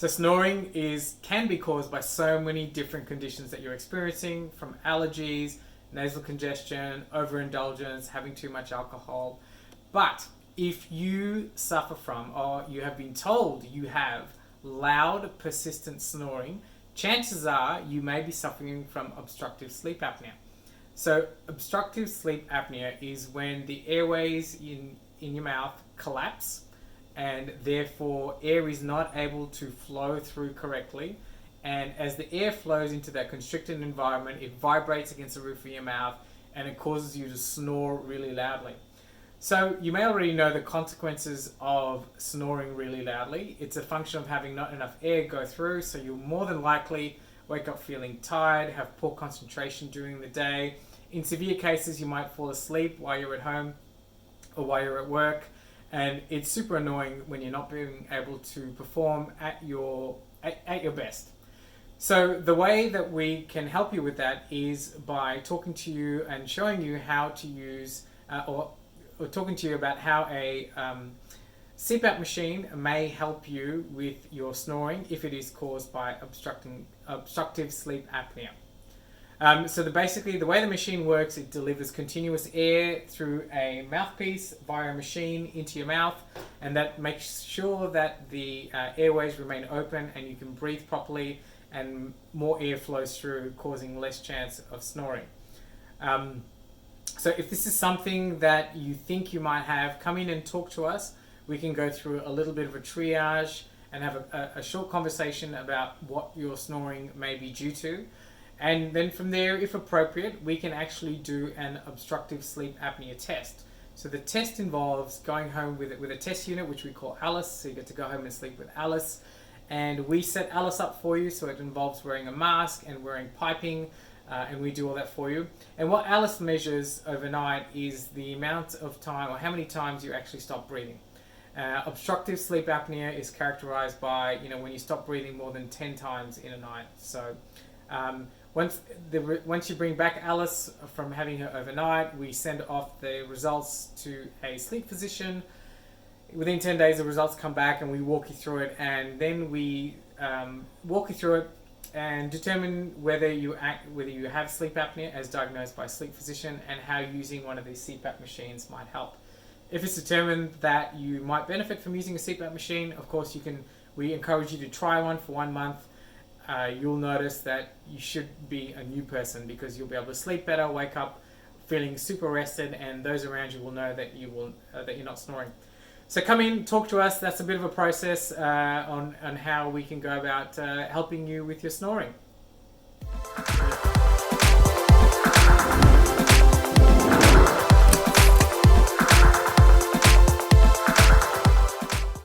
So snoring can be caused by so many different conditions that you're experiencing, from allergies, nasal congestion, overindulgence, having too much alcohol. But if you suffer from, or you have been told you have, loud, persistent snoring, chances are you may be suffering from obstructive sleep apnea. So obstructive sleep apnea is when the airways in your mouth collapse, and therefore air is not able to flow through correctly. And as the air flows into that constricted environment, it vibrates against the roof of your mouth and it causes you to snore really loudly. So you may already know the consequences of snoring really loudly. It's a function of having not enough air go through, so you'll more than likely wake up feeling tired, have poor concentration during the day. In severe cases, you might fall asleep while you're at home or while you're at work, and it's super annoying when you're not being able to perform at your best. So the way that we can help you with that is by talking to you and showing you how to use or talking to you about how a CPAP machine may help you with your snoring if it is caused by obstructive sleep apnea. So basically the way the machine works, it delivers continuous air through a mouthpiece via a machine into your mouth, and that makes sure that the airways remain open and you can breathe properly and more air flows through, causing less chance of snoring. So if this is something that you think you might have, come in and talk to us. We can go through a little bit of a triage and have a short conversation about what your snoring may be due to. And then from there, if appropriate, we can actually do an obstructive sleep apnea test. So the test involves going home with a test unit, which we call Alice. So you get to go home and sleep with Alice. And we set Alice up for you, so it involves wearing a mask and wearing piping, and we do all that for you. And what Alice measures overnight is the amount of time, or how many times you actually stop breathing. Obstructive sleep apnea is characterized by, when you stop breathing more than 10 times in a night. So once you bring back Alice from having her overnight, we send off the results to a sleep physician. Within 10 days, the results come back and we walk you through it, and then we walk you through it and determine whether you have sleep apnea as diagnosed by a sleep physician, and how using one of these CPAP machines might help. If it's determined that you might benefit from using a CPAP machine, of course we encourage you to try one for 1 month. You'll notice that you should be a new person, because you'll be able to sleep better, wake up feeling super rested, and those around you will know that you're not snoring. So come in, talk to us. That's a bit of a process on how we can go about helping you with your snoring.